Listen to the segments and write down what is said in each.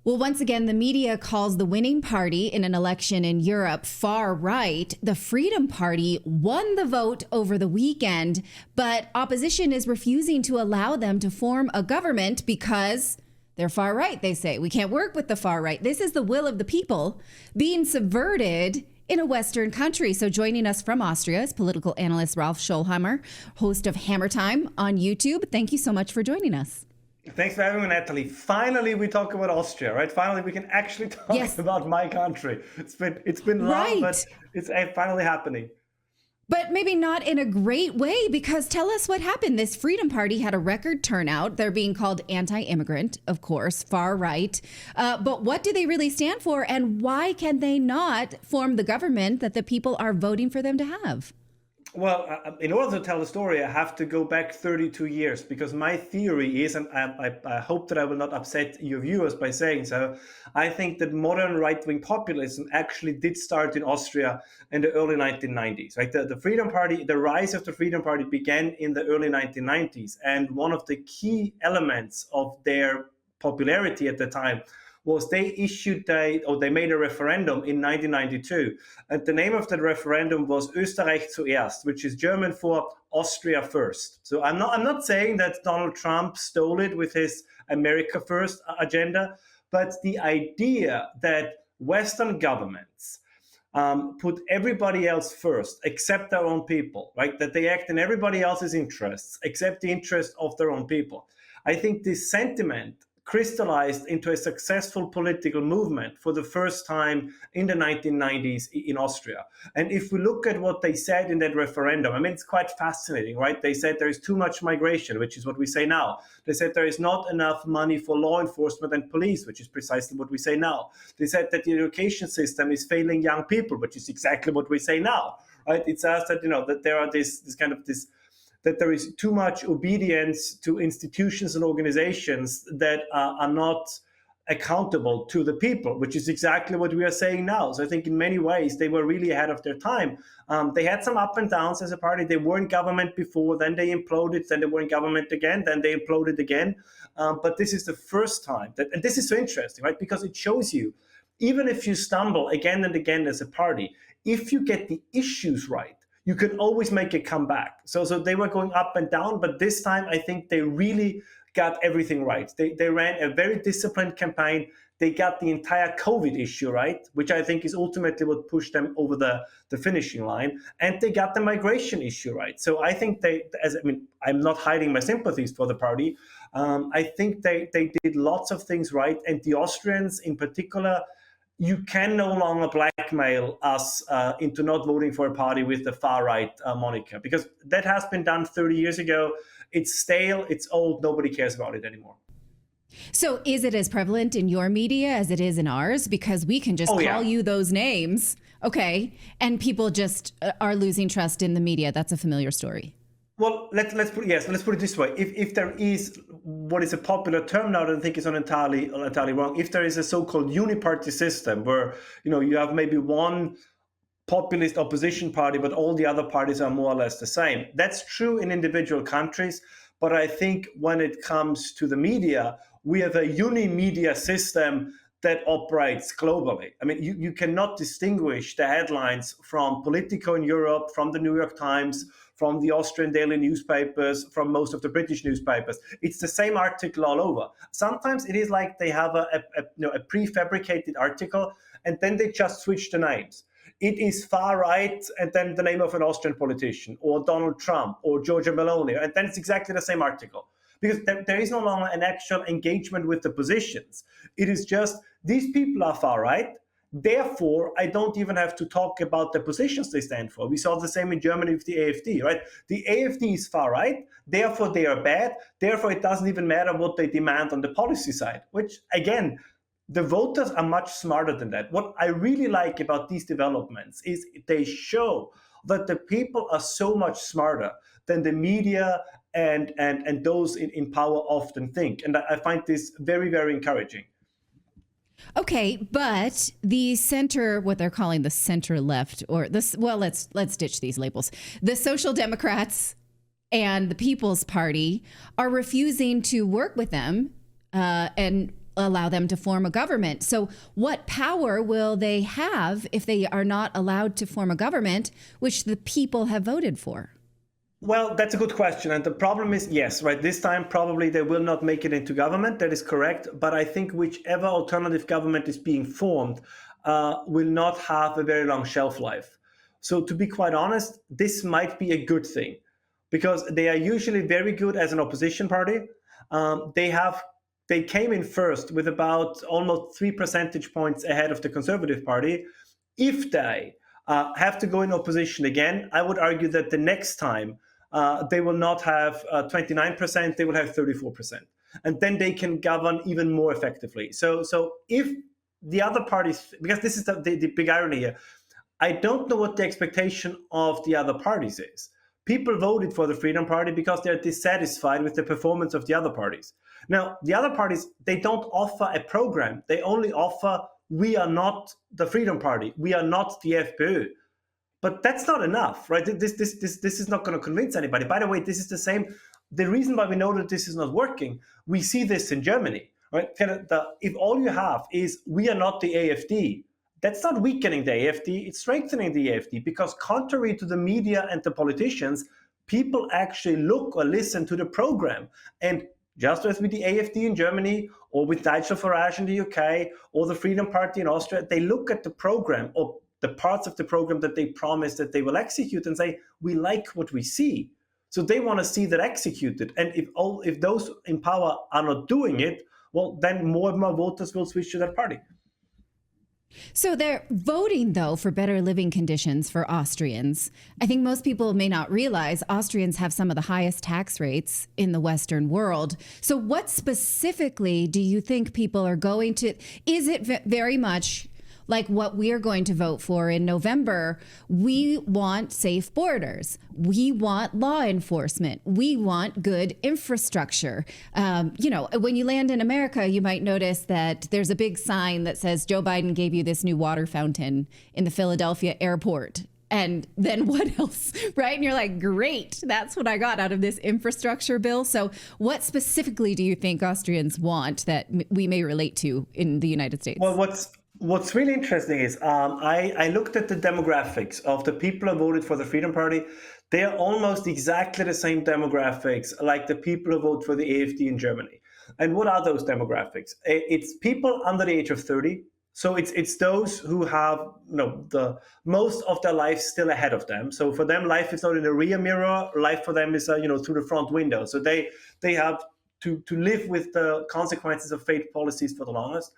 Well, once again, the media calls the winning party in an election in Europe far right. The Freedom Party won the vote over the weekend, but opposition is refusing to allow them to form a government because they're far right, they say. We can't work with the far right. This is the will of the people being subverted in a Western country. So joining us from Austria is political analyst Ralph Schoelhammer, host of Hammer Time on YouTube. Thank you so much for joining us. Thanks for having me, Natalie. Finally, we talk about Austria, right? Finally, we can actually talk about my country. It's been long, but it's finally happening. But maybe not in a great way, because tell us what happened. This Freedom Party had a record turnout. They're being called anti-immigrant, of course, far right. But what do they really stand for? And why can they not form the government that the people are voting for them to have? Well, in order to tell the story, I have to go back 32 years, because my theory is, and I hope that I will not upset your viewers by saying so, I think that modern right-wing populism actually did start in Austria in the early 1990s. Right? The Freedom Party, the rise of the Freedom Party began in the early 1990s, and one of the key elements of their popularity at the time was they made a referendum in 1992. And the name of that referendum was Österreich zuerst, which is German for Austria first. So I'm not saying that Donald Trump stole it with his America first agenda, but the idea that Western governments put everybody else first, except their own people, right? That they act in everybody else's interests, except the interest of their own people. I think this sentiment crystallized into a successful political movement for the first time in the 1990s in Austria. And if we look at what they said in that referendum, I mean, it's quite fascinating, right? They said there is too much migration, which is what we say now. They said there is not enough money for law enforcement and police, which is precisely what we say now. They said that the education system is failing young people, which is exactly what we say now, right? It says that, that there are that there is too much obedience to institutions and organizations that are not accountable to the people, which is exactly what we are saying now. So I think in many ways, they were really ahead of their time. They had some up and downs as a party. They were in government before, then they imploded, then they were in government again, then they imploded again. But this is the first time and this is so interesting, right? Because it shows you, even if you stumble again and again as a party, if you get the issues right, you can always make a comeback. So they were going up and down, but this time I think they really got everything right. They ran a very disciplined campaign. They got the entire COVID issue right, which I think is ultimately what pushed them over the finishing line. And they got the migration issue right. So I think I'm not hiding my sympathies for the party. I think they did lots of things right. And the Austrians in particular, you can no longer blackmail us into not voting for a party with the far-right moniker, because that has been done 30 years ago. It's stale, it's old, nobody cares about it anymore. So is it as prevalent in your media as it is in ours? Because we can just call you those names, okay, and people just are losing trust in the media. That's a familiar story. Well, let's put it this way. If there is what is a popular term now that I think is not entirely wrong, if there is a so-called uniparty system where you have maybe one populist opposition party, but all the other parties are more or less the same. That's true in individual countries, but I think when it comes to the media, we have a unimedia system that operates globally. I mean, you cannot distinguish the headlines from Politico in Europe, from the New York Times, from the Austrian daily newspapers, from most of the British newspapers. It's the same article all over. Sometimes it is like they have a prefabricated article, and then they just switch the names. It is far right, and then the name of an Austrian politician, or Donald Trump, or Giorgia Meloni, and then it's exactly the same article. Because there is no longer an actual engagement with the positions. It is just, these people are far right, therefore I don't even have to talk about the positions they stand for. We saw the same in Germany with the AfD, right? The AfD is far right, therefore they are bad, therefore it doesn't even matter what they demand on the policy side, which again, the voters are much smarter than that. What I really like about these developments is they show that the people are so much smarter than the media and those in power often think. And I find this very, very encouraging. Okay, but the center, what they're calling the center left, or this, well, let's ditch these labels. The Social Democrats and the People's Party are refusing to work with them and allow them to form a government. So what power will they have if they are not allowed to form a government, which the people have voted for? Well, that's a good question. And the problem is, yes, right, this time probably they will not make it into government. That is correct. But I think whichever alternative government is being formed will not have a very long shelf life. So to be quite honest, this might be a good thing because they are usually very good as an opposition party. They came in first with about almost 3 percentage points ahead of the Conservative Party. If they have to go in opposition again, I would argue that the next time they will not have 29%, they will have 34%. And then they can govern even more effectively. So if the other parties, because this is the big irony here, I don't know what the expectation of the other parties is. People voted for the Freedom Party because they're dissatisfied with the performance of the other parties. Now, the other parties, they don't offer a program. They only offer, we are not the Freedom Party. We are not the FPÖ. But that's not enough, right? This is not going to convince anybody. By the way, this is the same. The reason why we know that this is not working, we see this in Germany, right? If all you have is, we are not the AfD, that's not weakening the AfD, it's strengthening the AfD, because contrary to the media and the politicians, people actually look or listen to the program. And just as with the AfD in Germany, or with Nigel Farage in the UK, or the Freedom Party in Austria, they look at the program, or the parts of the program that they promise that they will execute, and say, we like what we see. So they want to see that executed. And if those in power are not doing it, well, then more and more voters will switch to that party. So they're voting, though, for better living conditions for Austrians. I think most people may not realize Austrians have some of the highest tax rates in the Western world. So what specifically do you think people are going to? Is it very much like what we're going to vote for in November? We want safe borders. We want law enforcement. We want good infrastructure. When you land in America, you might notice that there's a big sign that says Joe Biden gave you this new water fountain in the Philadelphia airport. And then what else, right? And you're like, great, that's what I got out of this infrastructure bill. So what specifically do you think Austrians want that we may relate to in the United States? Well, What's really interesting is I looked at the demographics of the people who voted for the Freedom Party. They are almost exactly the same demographics like the people who vote for the AfD in Germany. And what are those demographics? It's people under the age of 30. So it's those who have the most of their life still ahead of them. So for them, life is not in a rear mirror. Life for them is through the front window. So they have to live with the consequences of failed policies for the longest.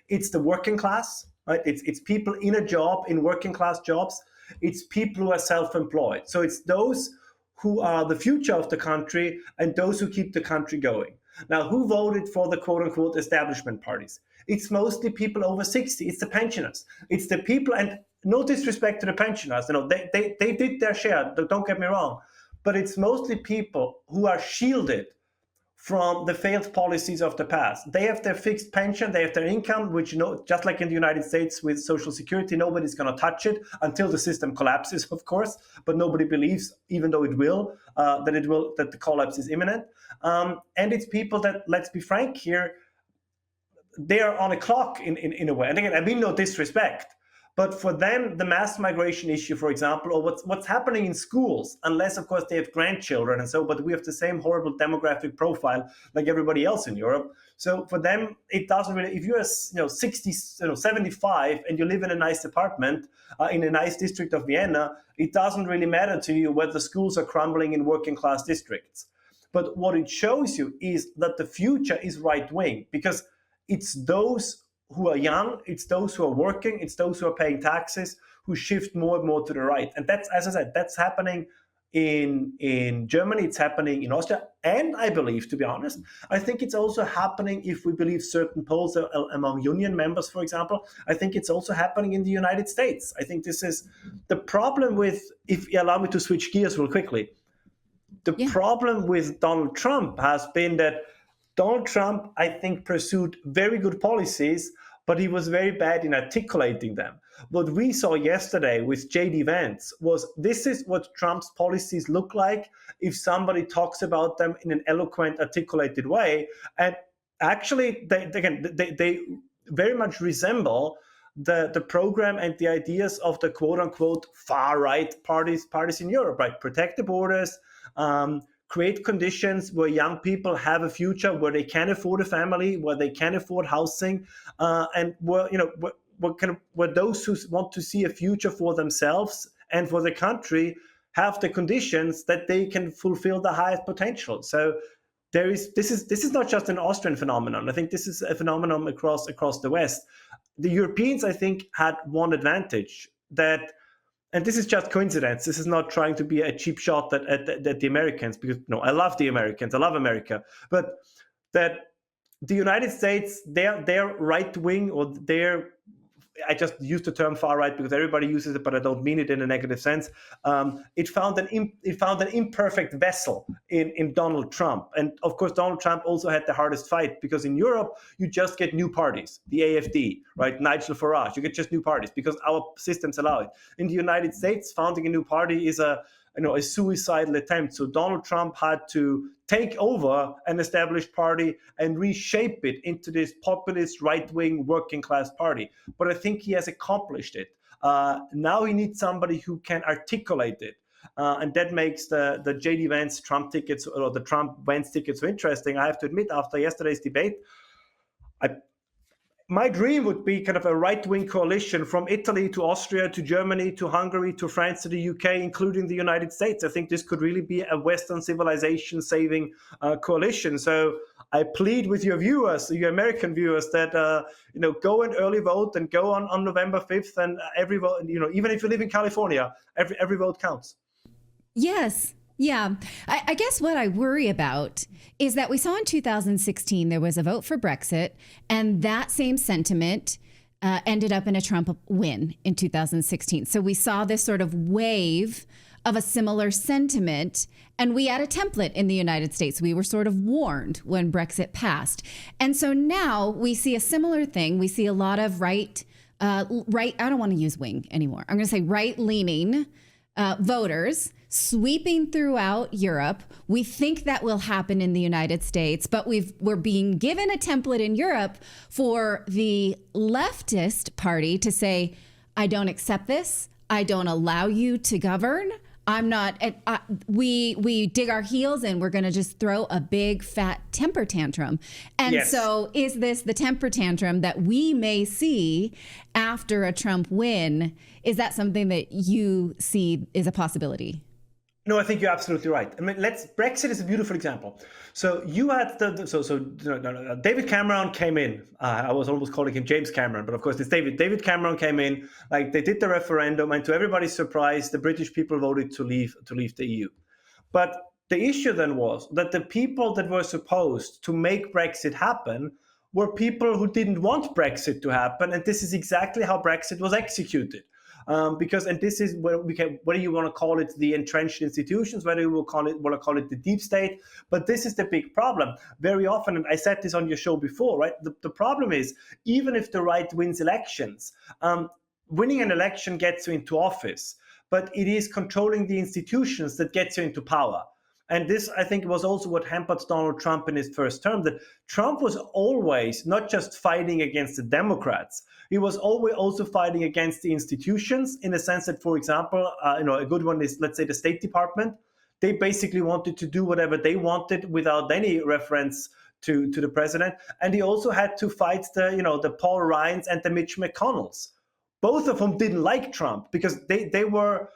It's the working class, right? It's people in a job, in working class jobs. It's people who are self-employed. So it's those who are the future of the country and those who keep the country going. Now, who voted for the quote-unquote establishment parties? It's mostly people over 60. It's the pensioners. It's the people, and no disrespect to the pensioners. They did their share, don't get me wrong. But it's mostly people who are shielded from the failed policies of the past. They have their fixed pension, they have their income, which, just like in the United States with Social Security, nobody's going to touch it until the system collapses, of course. But nobody believes, even though it will, that the collapse is imminent. And it's people that, let's be frank here, they are on a clock in a way. And again, I mean no disrespect. But for them, the mass migration issue, for example, or what's happening in schools, unless, of course, they have grandchildren and so, but we have the same horrible demographic profile like everybody else in Europe. So for them, it doesn't really, if you're 60, 75 and you live in a nice apartment in a nice district of Vienna, it doesn't really matter to you whether schools are crumbling in working class districts. But what it shows you is that the future is right wing, because it's those who are young, it's those who are working, it's those who are paying taxes, who shift more and more to the right. And that's, as I said, that's happening in Germany, it's happening in Austria, and I believe, to be honest, I think it's also happening, if we believe certain polls among union members, for example, I think it's also happening in the United States. I think this is the problem with, if you allow me to switch gears real quickly, the problem with Donald Trump has been that Donald Trump, I think, pursued very good policies, but he was very bad in articulating them. What we saw yesterday with J.D. Vance was, this is what Trump's policies look like if somebody talks about them in an eloquent, articulated way. And actually, they very much resemble the program and the ideas of the quote unquote far right parties in Europe, right? Protect the borders, create conditions where young people have a future, where they can afford a family, where they can afford housing, and where where those who want to see a future for themselves and for the country have the conditions that they can fulfill the highest potential. So this is not just an Austrian phenomenon. I think this is a phenomenon across the West. The Europeans, I think, had one advantage that, and this is just coincidence. This is not trying to be a cheap shot at the Americans, because I love the Americans, I love America, but that the United States, their right wing, or their, I just use the term far right because everybody uses it, but I don't mean it in a negative sense. It found an imperfect vessel in Donald Trump, and of course Donald Trump also had the hardest fight, because in Europe you just get new parties, the AfD, right? Nigel Farage, you get just new parties because our systems allow it. In the United States, founding a new party is a suicidal attempt. So Donald Trump had to take over an established party and reshape it into this populist right-wing working class party. But I think he has accomplished it. Now he needs somebody who can articulate it. And that makes the J.D. Vance Trump tickets, or the Trump Vance tickets, so interesting. I have to admit, after yesterday's debate, my dream would be kind of a right-wing coalition from Italy to Austria to Germany to Hungary to France to the UK, including the United States. I think this could really be a Western civilization saving coalition. So I plead with your viewers, your American viewers, that go and early vote and go on November 5th, and every vote, even if you live in California, every vote counts. Yes. Yeah. I guess what I worry about is that we saw in 2016 there was a vote for Brexit, and that same sentiment ended up in a Trump win in 2016. So we saw this sort of wave of a similar sentiment, and we had a template in the United States. We were sort of warned when Brexit passed. And so now we see a similar thing. We see a lot of right, I don't want to use wing anymore. I'm going to say right-leaning voters sweeping throughout Europe. We think that will happen in the United States, but we're being given a template in Europe for the leftist party to say, I don't accept this. I don't allow you to govern. I'm not, we dig our heels in. We're going to just throw a big fat temper tantrum. And yes. So is this the temper tantrum that we may see after a Trump win? Is that something that you see is a possibility? No, I think you're absolutely right. I mean, Brexit is a beautiful example. So you had David Cameron came in. I was almost calling him James Cameron, but of course it's David. David Cameron came in. Like, they did the referendum, and to everybody's surprise, the British people voted to leave the EU. But the issue then was that the people that were supposed to make Brexit happen were people who didn't want Brexit to happen, and this is exactly how Brexit was executed. And this is where whether you want to call it the entrenched institutions, whether you want to call it the deep state, but this is the big problem. Very often, and I said this on your show before, right? The problem is, even if the right wins elections, winning an election gets you into office, but it is controlling the institutions that gets you into power. And this, I think, was also what hampered Donald Trump in his first term, that Trump was always not just fighting against the Democrats, he was always also fighting against the institutions, in the sense that, for example, a good one is, let's say, the State Department. They basically wanted to do whatever they wanted without any reference to the president. And he also had to fight the Paul Ryans and the Mitch McConnells, both of whom didn't like Trump because they were,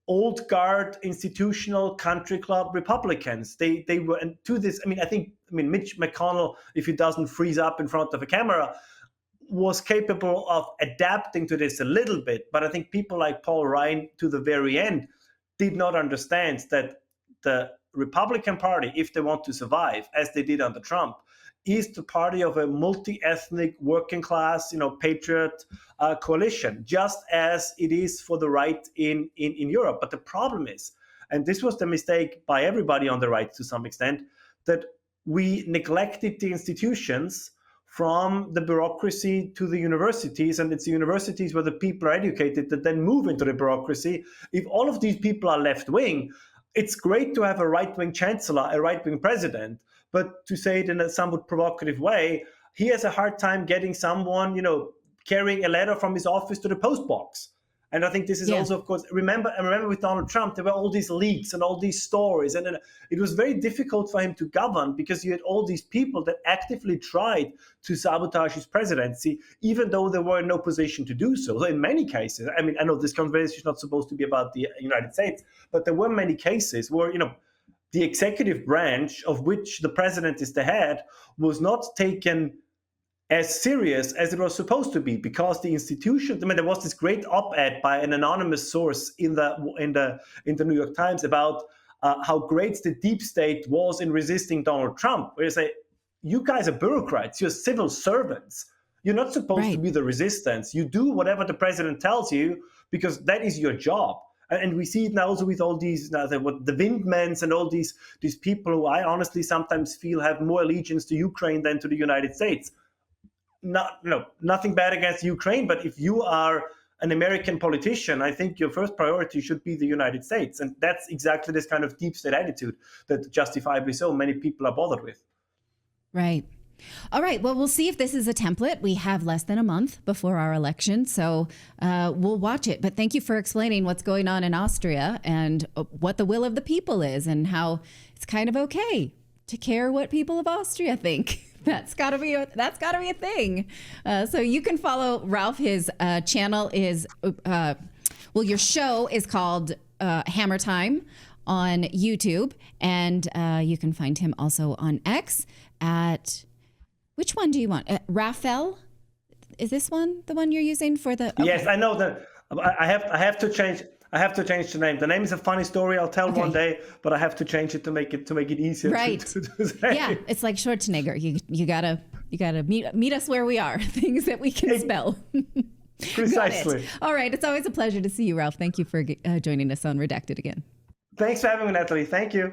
old guard institutional country club Republicans. They were, and to this, Mitch McConnell, if he doesn't freeze up in front of a camera, was capable of adapting to this a little bit. But I think people like Paul Ryan, to the very end, did not understand that the Republican Party, if they want to survive, as they did under Trump, is the party of a multi-ethnic, working class, patriot coalition, just as it is for the right in Europe. But the problem is, and this was the mistake by everybody on the right to some extent, that we neglected the institutions, from the bureaucracy to the universities, and it's the universities where the people are educated that then move into the bureaucracy. If all of these people are left-wing, it's great to have a right-wing chancellor, a right-wing president, but to say it in a somewhat provocative way, he has a hard time getting someone, carrying a letter from his office to the post box. And I think this is also, of course, remember with Donald Trump, there were all these leaks and all these stories. And it was very difficult for him to govern because you had all these people that actively tried to sabotage his presidency, even though they were in no position to do so. So in many cases, I mean, I know this conversation is not supposed to be about the United States, but there were many cases where, the executive branch, of which the president is the head, was not taken as serious as it was supposed to be, because the institution. I mean, there was this great op-ed by an anonymous source in the New York Times about how great the deep state was in resisting Donald Trump. Where they say, you guys are bureaucrats, you're civil servants. You're not supposed to be the resistance. You do whatever the president tells you because that is your job. And we see it now also with all these, the Windmans and all these people who I honestly sometimes feel have more allegiance to Ukraine than to the United States. Nothing bad against Ukraine, but if you are an American politician, I think your first priority should be the United States. And that's exactly this kind of deep state attitude that justifiably so many people are bothered with. Right. All right. Well, we'll see if this is a template. We have less than a month before our election, so we'll watch it. But thank you for explaining what's going on in Austria and what the will of the people is and how it's kind of okay to care what people of Austria think. That's gotta be a thing. So you can follow Ralph. His channel is, your show is called Hammer Time on YouTube, and you can find him also on X at, which one do you want? Raphael? Is this one the one you're using for the? Okay. Yes, I know that. I have to change. I have to change the name. The name is a funny story I'll tell one day, but I have to change it to make it easier. Right. to say. Yeah, it's like Schwarzenegger. You gotta meet us where we are. Things that we can spell. Precisely. All right. It's always a pleasure to see you, Ralph. Thank you for joining us on Redacted again. Thanks for having me, Natalie. Thank you.